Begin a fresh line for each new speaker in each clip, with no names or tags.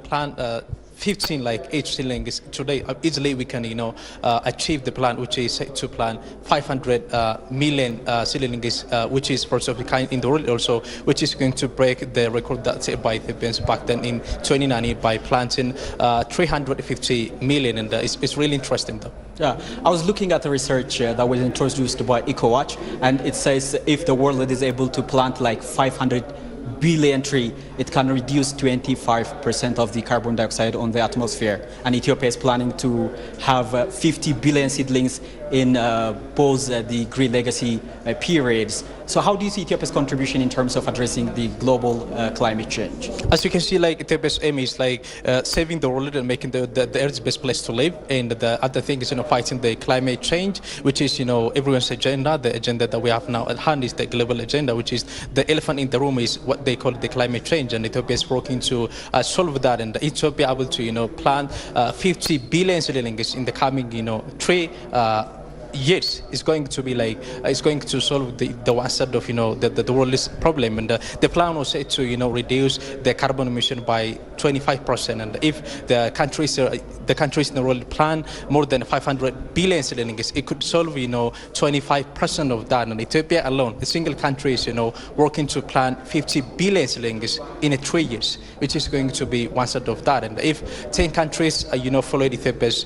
plant 15 like each seedlings today, easily we can achieve the plan, which is to plant 500 million seedlings, which is first of the kind in the world also, which is going to break the record that set by Ethiopians back then in 2019 by planting 350 million, and it's really interesting though.
Yeah, I was looking at the research that was introduced by EcoWatch, and it says if the world is able to plant like 500 billion tree, it can reduce 25% of the carbon dioxide on the atmosphere. And Ethiopia is planning to have 50 billion seedlings in both the Green Legacy periods. So how do you see Ethiopia's contribution in terms of addressing the global climate change?
As you can see, like Ethiopia's aim is like saving the world and making the Earth's best place to live. And the other thing is fighting the climate change, which is everyone's agenda. The agenda that we have now at hand is the global agenda, which is the elephant in the room is what they call the climate change. And Ethiopia is working to solve that. And Ethiopia able to plant 50 billion seedlings in the coming 3 years. Is going to be like it's going to solve the one side of the world's problem, and the plan was set to reduce the carbon emission by 25%. And if the countries in the world plan more than 500 billion seedlings, it could solve 25% of that. And Ethiopia alone, the single country, is working to plant 50 billion seedlings in 3 years, which is going to be one side of that. And if 10 countries follow Ethiopia's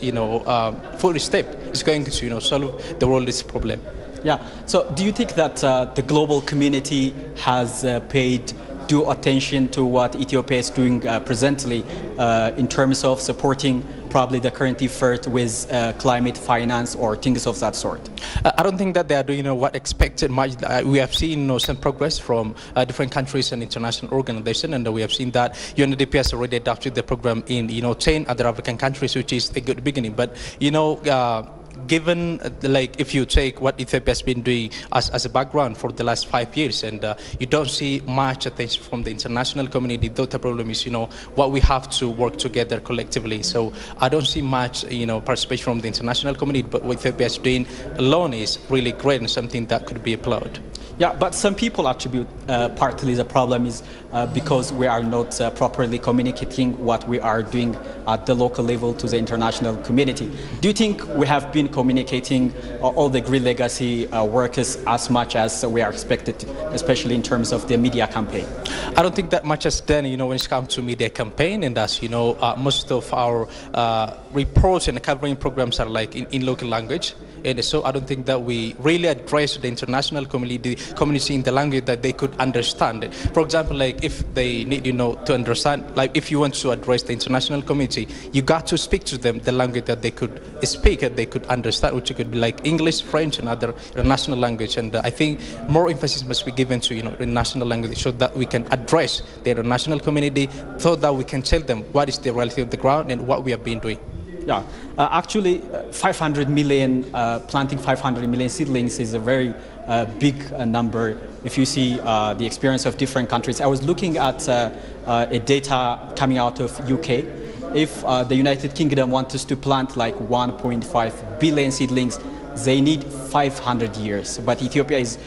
full step, it's going to solve the world's problem.
Yeah. So do you think that the global community has paid due attention to what Ethiopia is doing presently in terms of supporting probably the current effort with climate finance or things of that sort?
I don't think that they are doing what expected much. We have seen some progress from different countries and international organizations, and we have seen that UNDP has already adopted the program in 10 other African countries, which is a good beginning. But given like if you take what Ethiopia has been doing as a background for the last 5 years, and you don't see much attention from the international community, though the problem is what we have to work together collectively. So I don't see much participation from the international community, but what Ethiopia is doing alone is really great and something that could be applauded.
Yeah, but some people attribute partly the problem is because we are not properly communicating what we are doing at the local level to the international community. Do you think we have been communicating all the Green Legacy workers as much as we are expected, especially in terms of the media campaign?
I don't think that much has done, when it comes to media campaign, and as most of our reports and covering programs are like in local language. And so I don't think that we really address the international community in the language that they could understand. For example, like if they need to understand, like if you want to address the international community, you got to speak to them the language that they could speak and they could understand, which could be like English, French, and other national language. And I think more emphasis must be given to the national language so that we can address the international community, so that we can tell them what is the reality of the ground and what we have been doing.
Yeah, actually 500 million, planting 500 million seedlings is a very big number if you see the experience of different countries. I was looking at a data coming out of UK. If the United Kingdom wants us to plant like 1.5 billion seedlings, they need 500 years. But Ethiopia is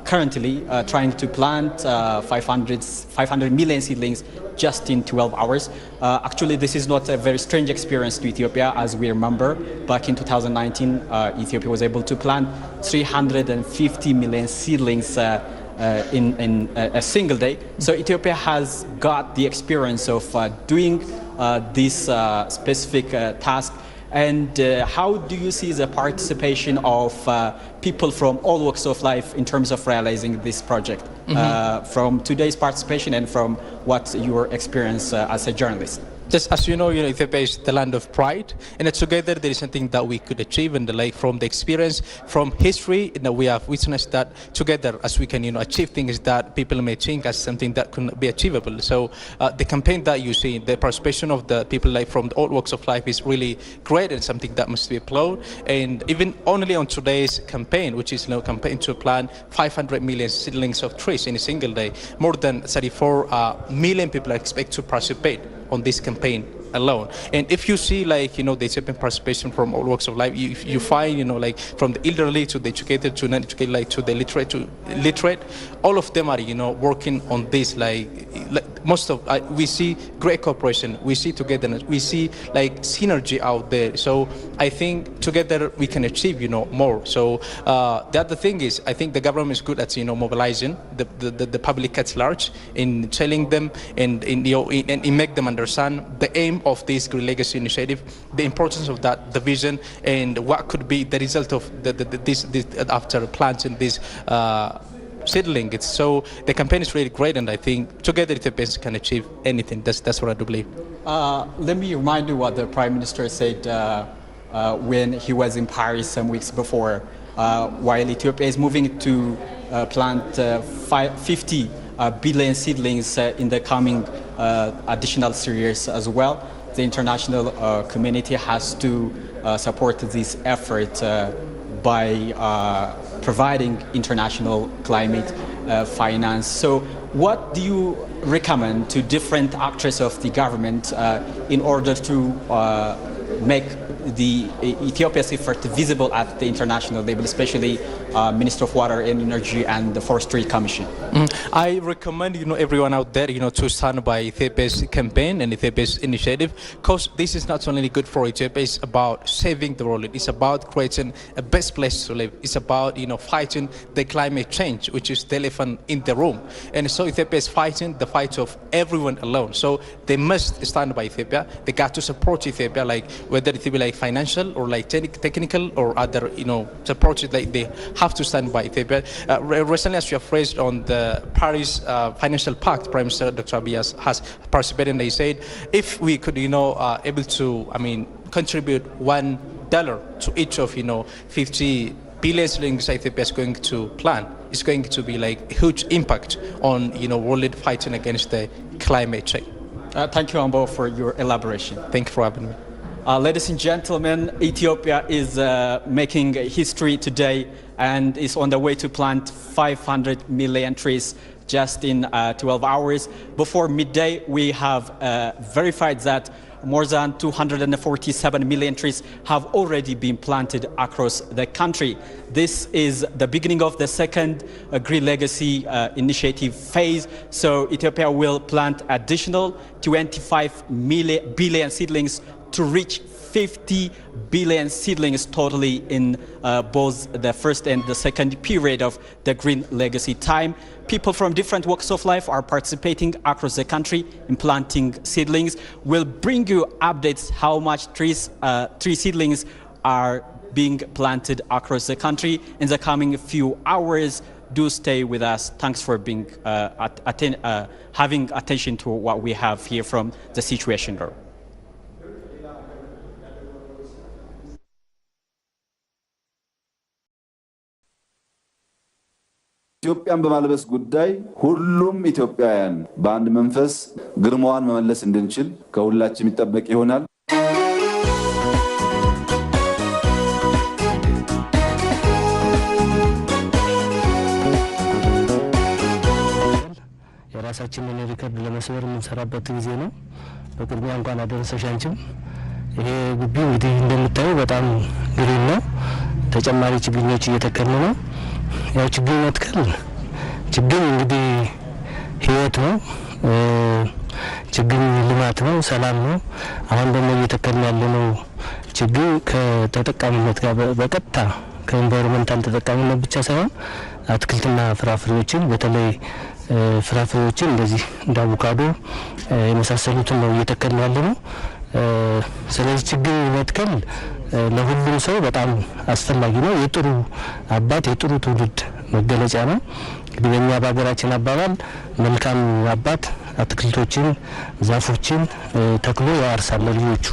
currently trying to plant 500 million seedlings just in 12 hours. Actually, this is not a very strange experience to Ethiopia. As we remember, back in 2019, Ethiopia was able to plant 350 million seedlings in a single day. So Ethiopia has got the experience of doing this specific task. And how do you see the participation of people from all walks of life in terms of realizing this project, from today's participation and from what your experience as a journalist?
Just as Ethiopia is the land of pride, and together there is something that we could achieve, and like from the experience, from history, we have witnessed that together as we can achieve things that people may think as something that couldn't be achievable. So the campaign that you see, the participation of the people like from all walks of life is really great and something that must be applauded. And even only on today's campaign, which is campaign to plant 500 million seedlings of trees in a single day, more than 34 million people are expected to participate on this campaign alone. And if you see like, the Ethiopian participation from all walks of life, you find, like from the elderly to the educated to non-educated, like to the literate, all of them are, working on this, like most of, we see great cooperation, we see togetherness, we see like synergy out there. So I think together we can achieve, more. So the other thing is, I think the government is good at, mobilizing the public at large, in telling them and in make them understand the aim of this Green Legacy Initiative, the importance of that, the vision, and what could be the result of this after planting this seedling. So the campaign is really great, and I think together Ethiopians can achieve anything. That's what I do believe.
Let me remind you what the Prime Minister said when he was in Paris some weeks before, while Ethiopia is moving to plant 50 billion seedlings in the coming additional 3 years as well. The international community has to support this effort by providing international climate finance. So what do you recommend to different actors of the government in order to make the Ethiopia's effort visible at the international level, especially Minister of Water and Energy and the Forestry Commission?
I recommend everyone out there to stand by Ethiopia's campaign and Ethiopia's initiative, because this is not only good for Ethiopia, it's about saving the world, it's about creating a best place to live, it's about fighting the climate change, which is the elephant in the room. And so Ethiopia is fighting the fight of everyone alone. So they must stand by Ethiopia. They got to support Ethiopia, like whether it be like financial or like technical or other support. Like they have to stand by Ethiopia. Recently, as you have raised on the Paris Financial Pact, Prime Minister Dr. Abiy has participated, and they said if we could able to contribute $1 to each of 50 billion shillings Ethiopia is going to plan, it's going to be like a huge impact on world fighting against the climate change.
Thank you, Ambo, for your elaboration.
Thank you for having me.
Ladies and gentlemen, Ethiopia is making history today and is on the way to plant 500 million trees just in 12 hours. Before midday, we have verified that more than 247 million trees have already been planted across the country. This is the beginning of the second Green Legacy Initiative phase. So Ethiopia will plant additional 25 billion seedlings to reach 50 billion seedlings totally in both the first and the second period of the Green Legacy time. People from different walks of life are participating across the country in planting seedlings. We'll bring you updates how much tree seedlings are being planted across the country in the coming few hours. Do stay with us. Thanks for being having attention to what we have here from the Situation Room.
ኢትዮጵያን በማልበስ ጉዳይ ሁሉም ኢትዮጵያውያን በአንድ መንፈስ ግርማዋን መመለስ እንድንችል ከሁላችን የሚጠበቅ ይሆናል።
የራሳችንን ሪከርድ ለመስበር የምንሰራበት ጊዜ ነው። በቅድሚያ እንኳን አደረሰሽ አንቺም። ይሄ ግቢ እንግዲህ እንደምታዩ በጣም ግሪን ነው። ተጨማሪ ችግኞች እየተከልን ነው። ያው ችግኝ መትከል ችግኝ እንግዲህ ህይወት ነው። ችግኝ ልማት ነው፣ ሰላም ነው። አሁን ደግሞ እየተከልን ያለነው ችግኝ ከተጠቃሚነት ጋር በቀጥታ ከኢንቫይሮንመንታል ተጠቃሚነት ብቻ ሳይሆን አትክልትና ፍራፍሬዎችን በተለይ ፍራፍሬዎችን እንደዚህ እንደ አቮካዶ የመሳሰሉትን ነው እየተከልን ያለነው። ስለዚህ ችግኝ መትከል ለሁሉም ሰው በጣም አስፈላጊ ነው። የጥሩ አባት የጥሩ ትውልድ መገለጫ ነው። እንግዲህ በእኛ በሀገራችን አባባል መልካም አባት አትክልቶችን ዛፎችን ተክሎ ያርሳል ለልጆቹ፣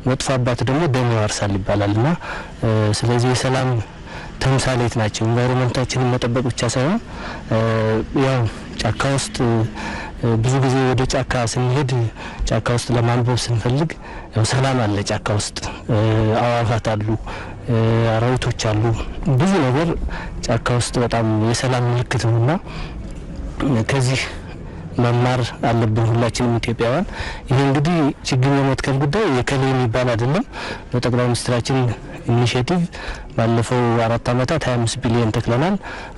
መጥፎ አባት ደግሞ ደም ያርሳል ይባላልና ስለዚህ የሰላም ተምሳሌት ናቸው። ኢንቫይሮንመንታችንን መጠበቅ ብቻ ሳይሆን ያው ጫካ ውስጥ ብዙ ጊዜ ወደ ጫካ ስንሄድ ጫካ ውስጥ ለማንበብ ስንፈልግ ያው ሰላም አለ። ጫካ ውስጥ አዋፋት አሉ፣ አራዊቶች አሉ፣ ብዙ ነገር ጫካ ውስጥ በጣም የሰላም ምልክት ነውና ከዚህ መማር አለብን ሁላችንም ኢትዮጵያውያን። ይሄ እንግዲህ ችግኝ የመትከል ጉዳይ የከሌ የሚባል አይደለም። በጠቅላይ ሚኒስትራችን ኢኒሼቲቭ ባለፈው 4 አመታት 25 ቢሊዮን ተክለናል።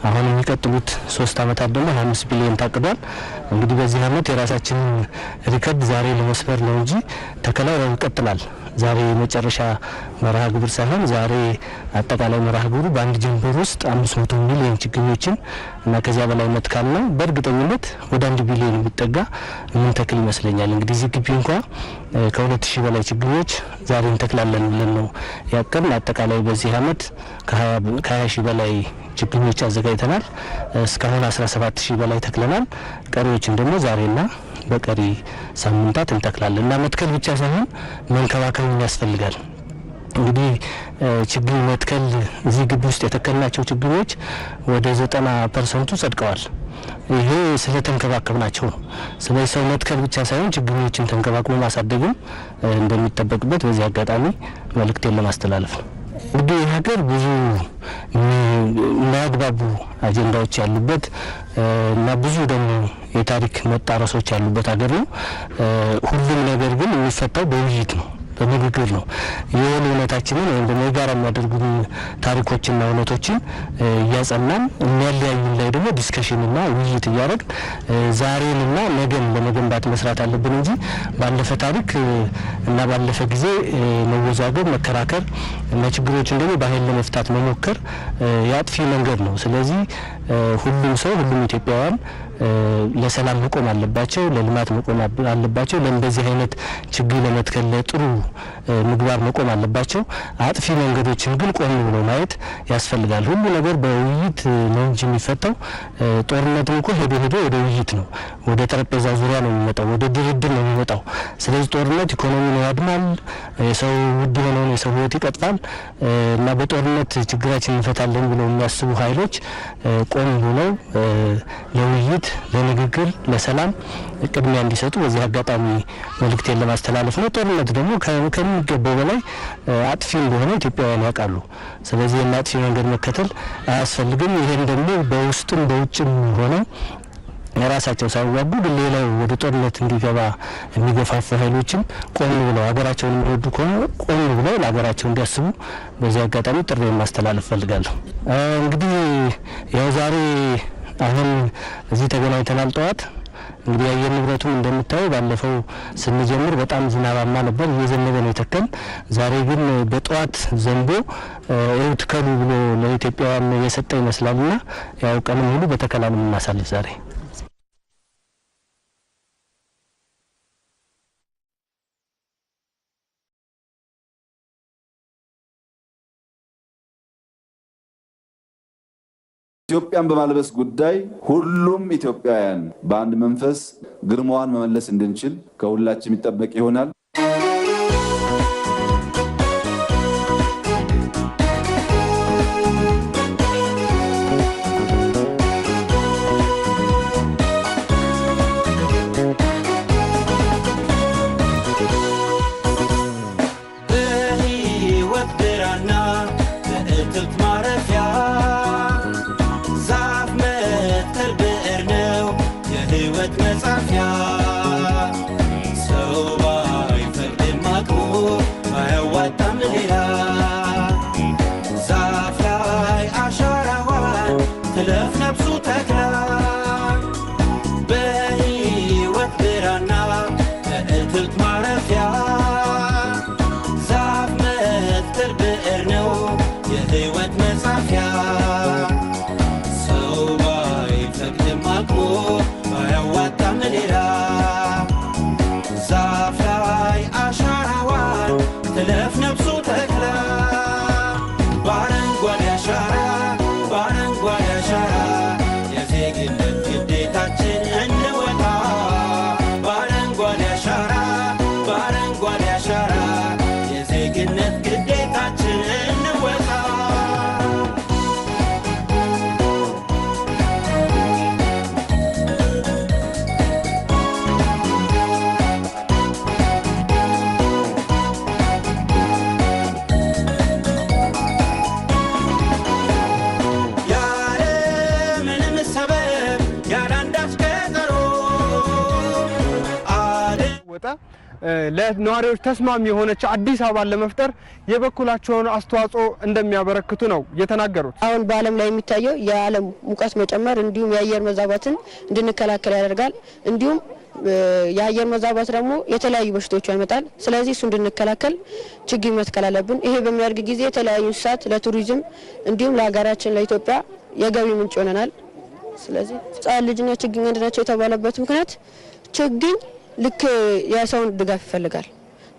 አሁን የሚቀጥሉት 3 አመታት ደግሞ 25 ቢሊዮን ታቅዷል። እንግዲህ በዚህ አመት የራሳችን ሪከርድ ዛሬ ለመስበር ነው እንጂ ተከላው ይቀጥላል። ዛሬ የመጨረሻ መርሃ ግብር ሳይሆን ዛሬ አጠቃላይ መርሃ ግብሩ በአንድ ጀምበር ውስጥ 500 ሚሊዮን ችግኞችን እና ከዚያ በላይ መትከል ነው። በእርግጠኝነት ወደ 1 ቢሊዮን የሚጠጋ እንትከል ይመስለኛል። እንግዲህ እዚህ ግቢ እንኳን ከ2000 በላይ ችግኞች ዛሬ እንተክላለን ብለን ነው ያቀድን። አጠቃላይ በዚህ አመት ከ20000 በላይ ችግኞች አዘጋጅተናል። እስካሁን 17000 በላይ ተክለናል። ቀሪዎችን ደግሞ ዛሬና በቀሪ ሳምንታት እንተክላለን እና መትከል ብቻ ሳይሆን መንከባከብ ያስፈልጋል። እንግዲህ ችግኝ መትከል እዚህ ግቢ ውስጥ የተከልናቸው ችግኞች ወደ 90% ጸድቀዋል። ይሄ ስለተንከባከብናቸው ነው። ስለዚህ ሰው መትከል ብቻ ሳይሆን ችግኞችን ተንከባክቦ ማሳደግም እንደሚጠበቅበት በዚህ አጋጣሚ መልእክቴን ለማስተላለፍ ነው። እንግዲህ ሀገር ብዙ ማያግባቡ አጀንዳዎች ያሉበት እና ብዙ ደግሞ የታሪክ መጣረሶች ያሉበት ሀገር ነው። ሁሉም ነገር ግን የሚፈታው በውይይት ነው፣ በንግግር ነው። የሆነ እውነታችንን ወይም ደግሞ የጋራ የሚያደርጉን ታሪኮችና እውነቶችን እያጸናን የሚያለያዩን ላይ ደግሞ ዲስከሽንና ውይይት እያደረግን ዛሬንና ነገን ለመገንባት መስራት አለብን እንጂ ባለፈ ታሪክ እና ባለፈ ጊዜ መወዛገብ፣ መከራከር እና ችግሮችን ደግሞ በኃይል ለመፍታት መሞከር ያጥፊ መንገድ ነው። ስለዚህ ሁሉም ሰው ሁሉም ኢትዮጵያውያን ለሰላም መቆም አለባቸው፣ ለልማት መቆም አለባቸው። ለእንደዚህ አይነት ችግኝ ለመትከል ለጥሩ ምግባር መቆም አለባቸው። አጥፊ መንገዶችን ግን ቆም ብሎ ማየት ያስፈልጋል። ሁሉ ነገር በውይይት ነው እንጂ የሚፈታው ጦርነትም እኮ ሄዶ ወደ ውይይት ነው፣ ወደ ጠረጴዛ ዙሪያ ነው የሚመጣው፣ ወደ ድርድር ነው የሚመጣው። ስለዚህ ጦርነት ኢኮኖሚን ያድማል፣ የሰው ውድ የሆነውን የሰው ሕይወት ይቀጥፋል እና በጦርነት ችግራችን እንፈታለን ብለው የሚያስቡ ኃይሎች ቆም ብለው ለውይይት፣ ለንግግር፣ ለሰላም ቅድሚያ እንዲሰጡ በዚህ አጋጣሚ መልእክቴን ለማስተላለፍ ነው። ጦርነት ደግሞ ከሚገባው በላይ አጥፊ እንደሆነ ኢትዮጵያውያን ያውቃሉ። ስለዚህ የአጥፊ መንገድ መከተል አያስፈልግም። ይሄን ደግሞ በውስጥም በውጭም ሆነ ራሳቸው ሳይዋጉ ግን ሌላው ወደ ጦርነት እንዲገባ የሚገፋፉ ኃይሎችም ቆም ብለው ሀገራቸውን የሚወዱ ከሆነ ቆም ብለው ለሀገራቸው እንዲያስቡ በዚህ አጋጣሚ ጥሪ ማስተላለፍ ፈልጋለሁ። እንግዲህ ያው ዛሬ አሁን እዚህ ተገናኝተናል ጠዋት። እንግዲህ የአየር ንብረቱም እንደምታየው ባለፈው ስንጀምር በጣም ዝናባማ ነበር፣ እየዘነበ ነው የተከል። ዛሬ ግን በጠዋት ዘንቦ እንትከሉ ብሎ ለኢትዮጵያውያን የሰጠ ይመስላልና ያው ቀን ሙሉ በተከላም እናሳልፍ ዛሬ።
ኢትዮጵያን በማልበስ ጉዳይ ሁሉም ኢትዮጵያውያን በአንድ መንፈስ ግርማዋን መመለስ እንድንችል ከሁላችን የሚጠበቅ ይሆናል።
ለነዋሪዎች ተስማሚ የሆነች አዲስ አበባ ለመፍጠር የበኩላቸውን አስተዋጽኦ እንደሚያበረክቱ ነው የተናገሩት።
አሁን በዓለም ላይ የሚታየው የዓለም ሙቀት መጨመር እንዲሁም የአየር መዛባትን እንድንከላከል ያደርጋል። እንዲሁም የአየር መዛባት ደግሞ የተለያዩ በሽታዎች ያመጣል። ስለዚህ እሱ እንድንከላከል ችግኝ መትከል አለብን። ይሄ በሚያድግ ጊዜ የተለያዩ እንስሳት ለቱሪዝም እንዲሁም ለሀገራችን ለኢትዮጵያ የገቢ ምንጭ ይሆነናል። ስለዚህ ሕፃን ልጅና ችግኝ አንድ ናቸው የተባለበት ምክንያት ችግኝ ልክ የሰውን ድጋፍ ይፈልጋል።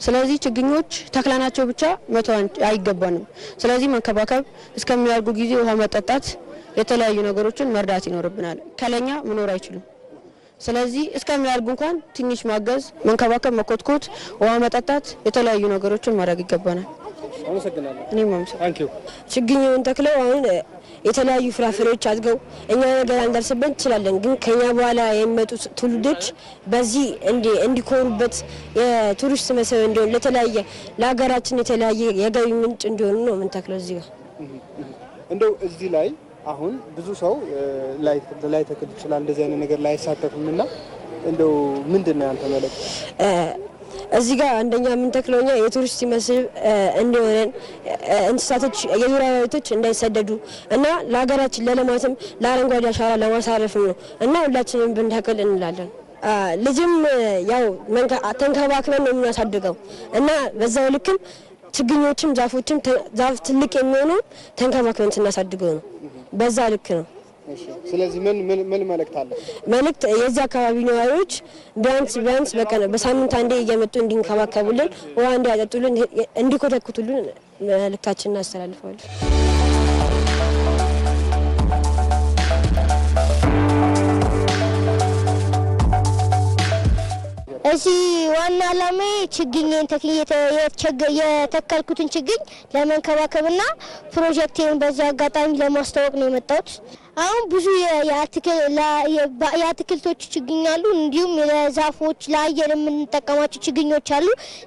ስለዚህ ችግኞች ተክላናቸው ብቻ መተው አይገባንም። ስለዚህ መንከባከብ፣ እስከሚያድጉ ጊዜ ውሃ መጠጣት፣ የተለያዩ ነገሮችን መርዳት ይኖርብናል። ከለኛ መኖር አይችሉም። ስለዚህ እስከሚያድጉ እንኳን ትንሽ ማገዝ፣ መንከባከብ፣ መኮትኮት፣ ውሃ መጠጣት፣ የተለያዩ ነገሮችን ማድረግ ይገባናል።
አመሰግናለሁ።
እኔም አመሰግናለሁ።
ችግኙን ተክለው አሁን የተለያዩ ፍራፍሬዎች አድገው እኛ ነገር አንደርስበት እንችላለን፣ ግን ከኛ በኋላ የሚመጡት ትውልዶች በዚህ እንዲኮሩበት የቱሪስት መስህብ እንዲሆን ለተለያየ ለሀገራችን የተለያየ የገቢ ምንጭ እንዲሆኑ ነው የምንተክለው። እዚህ ጋር
እንደው እዚህ ላይ አሁን ብዙ ሰው ላይ ተክል ይችላል እንደዚህ አይነት ነገር ላይ አይሳተፍምና እንደው ምንድነው ያንተ መልእክት?
እዚህ ጋር አንደኛ የምንተክለውኛ የቱሪስት መስህብ እንዲሆነን እንስሳቶች የዱር አራዊቶች እንዳይሰደዱ እና ለሀገራችን ለልማትም ለአረንጓዴ አሻራ ለማሳረፍም ነው እና ሁላችንም ብንተክል እንላለን። ልጅም ያው ተንከባክበን ነው የምናሳድገው እና በዛው ልክም ችግኞችም ዛፎችም ዛፍ ትልቅ የሚሆነው ተንከባክበን ስናሳድገው ነው። በዛ ልክ ነው።
ስለዚህ ምን መልእክት አለ?
መልእክት የዚህ አካባቢ ነዋሪዎች ቢያንስ በሳምንት አንዴ እየመጡ እንዲንከባከቡልን፣ ውሃ እንዲያጠጡልን፣ እንዲኮተኩቱልን መልእክታችንን እናስተላልፋለን።
እዚህ ዋና ዓላማዬ ችግኝን የተከልኩትን ችግኝ ለመንከባከብና ፕሮጀክቴን በዚህ አጋጣሚ ለማስተዋወቅ ነው የመጣሁት። አሁን ብዙ የአትክልቶች ችግኝ አሉ፣ እንዲሁም ለዛፎች ለአየር የምንጠቀማቸው ችግኞች አሉ።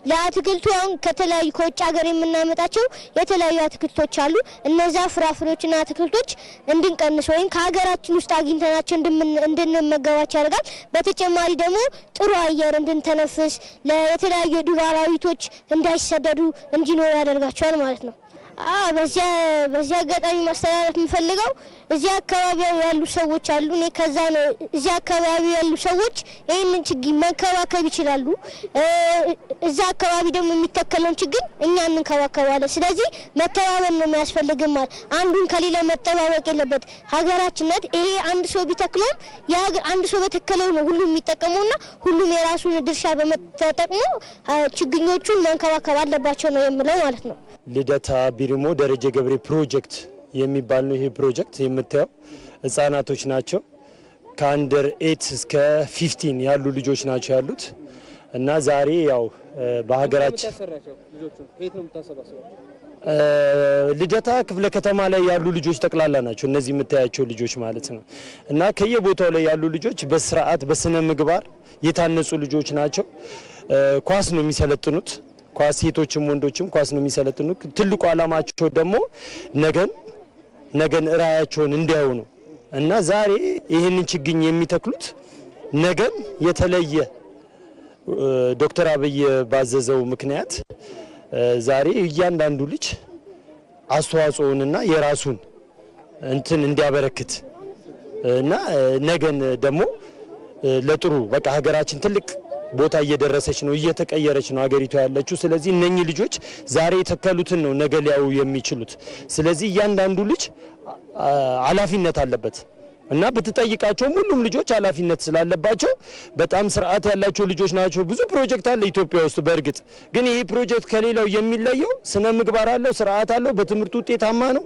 ለአትክልቱ አሁን ከተለያዩ ከውጭ ሀገር የምናመጣቸው የተለያዩ አትክልቶች አሉ። እነዛ ፍራፍሬዎችና አትክልቶች እንድንቀንስ ወይም ከሀገራችን ውስጥ አግኝተናቸው እንድንመገባቸው ያደርጋል። በተጨማሪ ደግሞ ጥሩ አየር እንድንተነፍስ ለተለያዩ የዱር አራዊቶች እንዳይሰደዱ እንዲኖር ያደርጋቸዋል ማለት ነው። በዚህ አጋጣሚ ማስተላለፍ የምፈልገው እዚህ አካባቢ ያሉ ሰዎች አሉ። እኔ ከዛ ነው እዚህ አካባቢ ያሉ ሰዎች ይሄንን ችግኝ መንከባከብ ይችላሉ። እዛ አካባቢ ደግሞ የሚተከለውን ችግኝ እኛ እንንከባከባለን። ስለዚህ መተባበር ነው የሚያስፈልገን ማለት አንዱን ከሌላ መጠባበቅ የለበት። ሀገራችንነት ይሄ አንድ ሰው ቢተክለው አንድ ሰው በተከለው ነው ሁሉም የሚጠቀመውና ሁሉም የራሱን ድርሻ በመጠቀሙ ችግኞቹን መንከባከብ አለባቸው ነው የምለው ማለት ነው።
ልደታ ቢሪሞ ደረጀ ገብሬ ፕሮጀክት የሚባል ነው። ይሄ ፕሮጀክት የምታየው ህፃናቶች ናቸው። ከአንደር 8 እስከ 15 ያሉ ልጆች ናቸው ያሉት እና ዛሬ ያው በሀገራችን ልደታ ክፍለ ከተማ ላይ ያሉ ልጆች ጠቅላላ ናቸው እነዚህ የምታያቸው ልጆች ማለት ነው። እና ከየቦታው ላይ ያሉ ልጆች በስርዓት በስነ ምግባር የታነጹ ልጆች ናቸው። ኳስ ነው የሚሰለጥኑት። ኳስ ሴቶችም ወንዶችም ኳስ ነው የሚሰለጥኑት። ትልቁ አላማቸው ደግሞ ነገን ራያቸውን እንዲያዩ ነው እና ዛሬ ይህንን ችግኝ የሚተክሉት ነገን የተለየ ዶክተር አብይ ባዘዘው ምክንያት ዛሬ እያንዳንዱ ልጅ አስተዋጽኦንና የራሱን እንትን እንዲያበረክት እና ነገን ደግሞ ለጥሩ በቃ ሀገራችን ትልቅ ቦታ እየደረሰች ነው፣ እየተቀየረች ነው ሀገሪቷ ያለችው። ስለዚህ እነኚህ ልጆች ዛሬ የተከሉትን ነው ነገ ሊያዩ የሚችሉት። ስለዚህ እያንዳንዱ ልጅ ኃላፊነት አለበት እና ብትጠይቃቸውም ሁሉም ልጆች ኃላፊነት ስላለባቸው በጣም ስርዓት ያላቸው ልጆች ናቸው። ብዙ ፕሮጀክት አለ ኢትዮጵያ ውስጥ። በእርግጥ ግን ይሄ ፕሮጀክት ከሌላው የሚለየው ስነ ምግባር አለው፣ ስርዓት አለው፣ በትምህርት ውጤታማ ነው።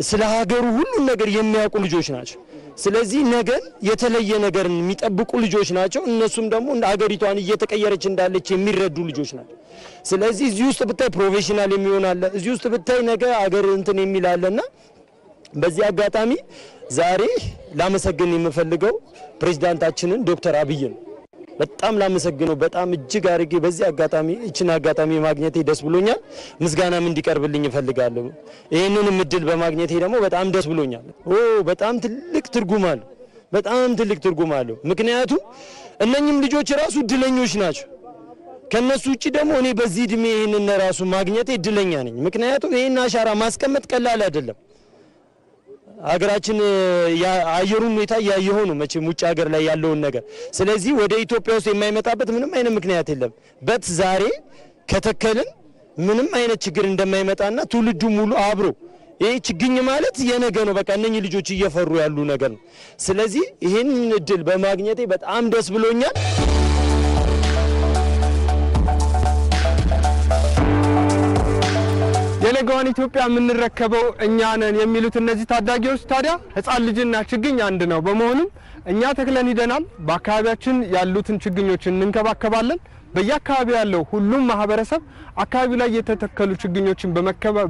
ስለ ሀገሩ ሁሉም ነገር የሚያውቁ ልጆች ናቸው። ስለዚህ ነገን የተለየ ነገር የሚጠብቁ ልጆች ናቸው። እነሱም ደግሞ ሀገሪቷን እየተቀየረች እንዳለች የሚረዱ ልጆች ናቸው። ስለዚህ እዚህ ውስጥ ብታይ ፕሮፌሽናል የሚሆን አለ፣ እዚህ ውስጥ ብታይ ነገ ሀገር እንትን የሚል አለና በዚህ አጋጣሚ ዛሬ ላመሰግን የምፈልገው ፕሬዝዳንታችንን ዶክተር አብይን በጣም ላመሰግነው በጣም እጅግ አድርጌ በዚህ አጋጣሚ እቺን አጋጣሚ ማግኘቴ ደስ ብሎኛል። ምስጋናም እንዲቀርብልኝ እፈልጋለሁ። ይሄንን እድል በማግኘቴ ደግሞ በጣም ደስ ብሎኛል። በጣም ትልቅ ትርጉም አለው። በጣም ትልቅ ትርጉም አለው። ምክንያቱም እነኚህም ልጆች ራሱ እድለኞች ናቸው። ከነሱ ውጪ ደግሞ እኔ በዚህ እድሜ ይሄንን ራሱ ማግኘት እድለኛ ነኝ ምክንያቱም ይሄን አሻራ ማስቀመጥ ቀላል አይደለም አገራችን አየሩን ሁኔታ ያየው ነው መቼም ውጭ ሀገር ላይ ያለውን ነገር ስለዚህ ወደ ኢትዮጵያ ውስጥ የማይመጣበት ምንም አይነት ምክንያት የለም በት ዛሬ ከተከልን ምንም አይነት ችግር እንደማይመጣና ትውልዱ ሙሉ አብሮ ይሄ ችግኝ ማለት የነገ ነው በቃ እነኚህ ልጆች እየፈሩ ያሉ ነገር ነው ስለዚህ ይሄን እድል በማግኘቴ በጣም ደስ ብሎኛል
የነገዋን ኢትዮጵያ የምንረከበው እኛ ነን የሚሉት እነዚህ ታዳጊዎች ታዲያ ህፃን ልጅና ችግኝ አንድ ነው በመሆኑም እኛ ተክለን ሂደናል በአካባቢያችን ያሉትን ችግኞችን እንንከባከባለን በየአካባቢው ያለው ሁሉም ማህበረሰብ አካባቢው ላይ የተተከሉ ችግኞችን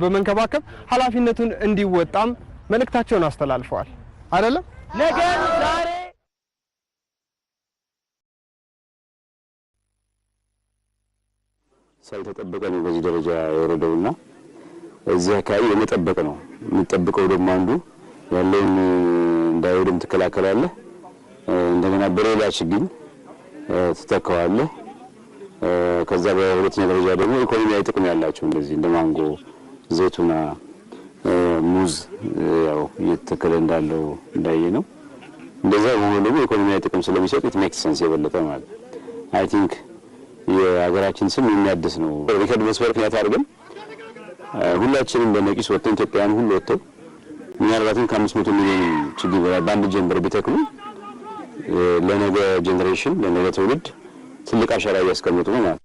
በመንከባከብ ኃላፊነቱን እንዲወጣም መልእክታቸውን አስተላልፈዋል አይደለም
ነገ ዛሬ
ሳይተጠበቀ ነው በዚህ ደረጃ የወረደውና እዚህ አካባቢ የመጠበቅ ነው የሚጠብቀው ደግሞ አንዱ ያለውን እንዳይወድም ትከላከላለህ እንደገና በሌላ ችግኝ ትተካዋለህ ከዛ በሁለተኛ ደረጃ ደግሞ ኢኮኖሚያዊ ጥቅም ያላቸው እንደዚህ እንደ ማንጎ ዘይቱና ሙዝ ያው እየተከለ እንዳለው እንዳየ ነው እንደዛ ሆኖ ደግሞ ኢኮኖሚያዊ ጥቅም ስለሚሰጥ it makes sense የበለጠ ማለት I think የሀገራችን ስም የሚያድስ ነው ሪከርድ መስበር ምክንያት አድርገን ሁላችንም በነቂስ ወጥተን ኢትዮጵያን ሁሉ ወጥተው ምናልባትም ከ500 ሚሊዮን ችግኝ በላይ በአንድ ጀምበር ቢተክሉ ለነገ ጄኔሬሽን ለነገ ትውልድ ትልቅ አሻራ ያስቀምጡ ነው ማለት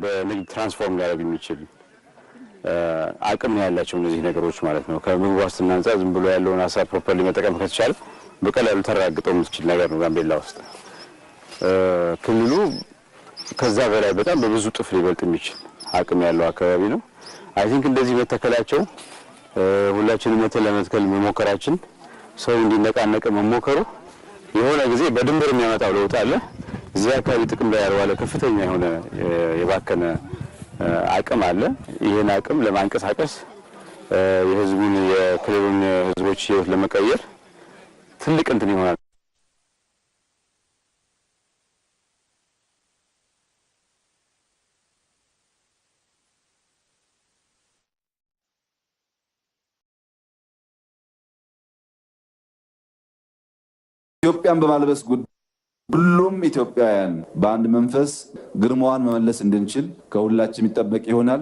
በንግድ ትራንስፎርም ያደርግ የሚችል አቅም ያላቸው እነዚህ ነገሮች ማለት ነው ከምግብ ዋስትና አንፃር ዝም ብሎ ያለውን ሀሳብ ፕሮፐርሊ መጠቀም ከተቻለ በቀላሉ ተራግጠው የምትችል ነገር ነው ጋምቤላ ውስጥ ክልሉ ከዛ በላይ በጣም በብዙ ጥፍ ሊበልጥ የሚችል አቅም ያለው አካባቢ ነው አይ ቲንክ እንደዚህ መተከላቸው ሁላችንም ለመስከል መሞከራችን ሰው እንዲነቃነቅ መሞከሩ የሆነ ጊዜ በድንበር የሚያመጣው ለውጥ አለ እዚህ አካባቢ ጥቅም ላይ ያልዋለ ከፍተኛ የሆነ የባከነ አቅም አለ ይሄን አቅም ለማንቀሳቀስ የህዝቡን የክልሉን ህዝቦች ህይወት ለመቀየር ትልቅ እንትን ይሆናል
ኢትዮጵያን በማልበስ ሁሉም ኢትዮጵያውያን በአንድ መንፈስ ግርማዋን መመለስ እንድንችል ከሁላችን የሚጠበቅ ይሆናል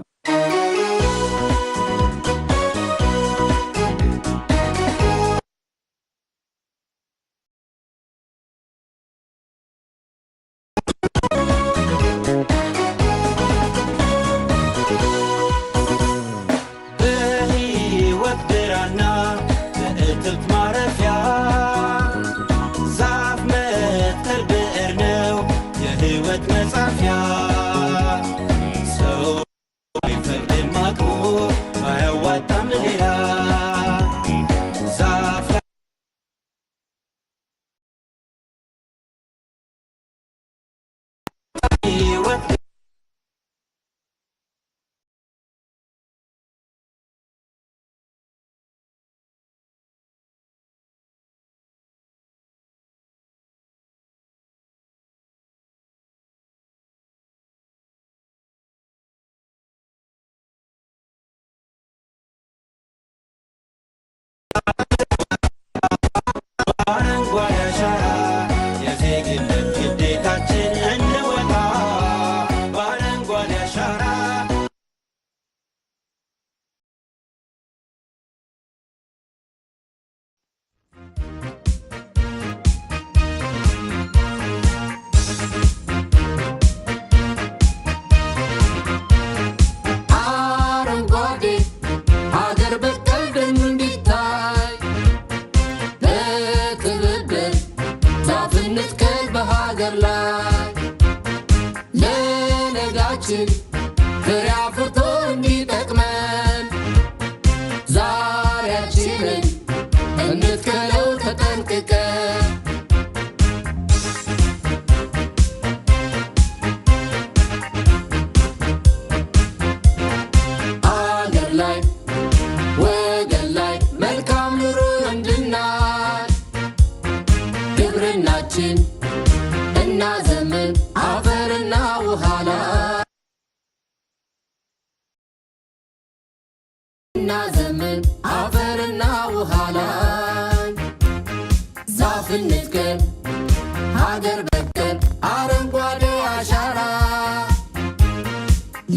እናዘምን አፈርና ውሃ ላይ እናዘምን አፈርና ውሃ ላይ ዛፍ እንትከል ሀገር በቀል አረንጓዴ አሻራ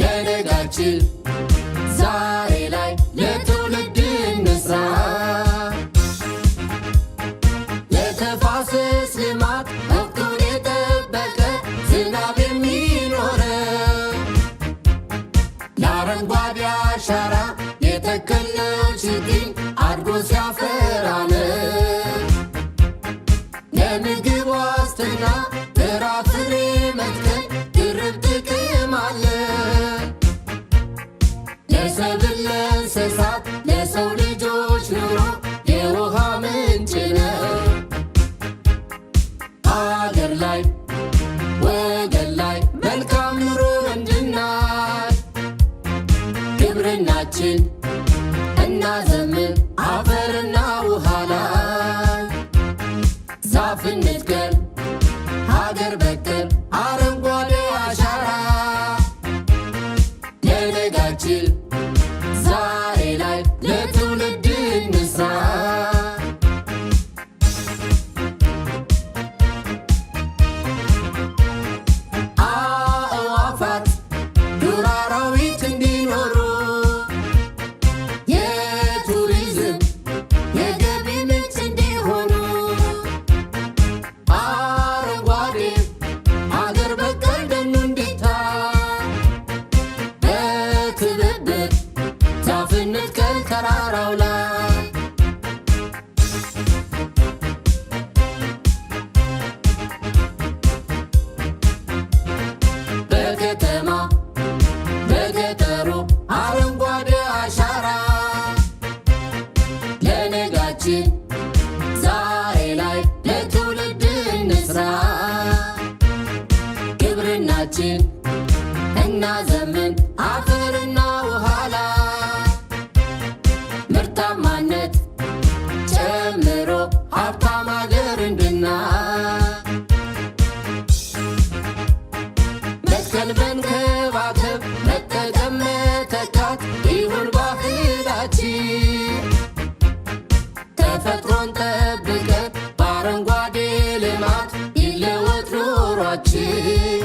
ለነጋችን ዛሬ ላይ ለትውልድ እንስራ ለተፋሰስ ልማት ወቅቱን የጠበቀ ዝናብ የሚኖረው ለአረንጓዴ አሻራ የተከልነው ችግኝ አድጎ ሲያፈራ ነው ለምግብ ዋስትና ፍራፍሬ መትከል ድርብ ጥቅም አለ ለሰብል ለእንስሳት ለሰው ልጆች ኑሮ የውሃ ምንጭ ነው አገር ላይ ወገን ላይ መልካም ኑሮ እንድናይ ግብርናችን እናዘምን አፈርና ውሃ ላይ ዛፍ እንትከል ሀገር በቀል አረንጓዴ አሻራ ለነጋችን ዛሬ ላይ ለትውልድ እንስራ አእዋፋት ዱር አራዊት እንዲኖሩ የቱሪዝም የገቢ ምንጭ እንዲሆኑ አረንጓዴ ሀገር በቀል ደኑ እንዲታይ በትብብር ዛፍ እንትከል ተራራው ላይ በከተማ በገጠሩ አረንጓዴ አሻራ ለነጋችን ዛሬ ላይ ለትውልድ እንስራ ግብርናችን እናዘምን አፈርና ውሃ ላይ ምርታማነት ጨምሮ ሀብታም አገር እንድናይ መትከል መንከባከብ መጠቀም መተካት ይሁን ባህላችን ተፈጥሮን ጠብቀን በአረንጓዴ ልማት ይለወጥ ኑሯችን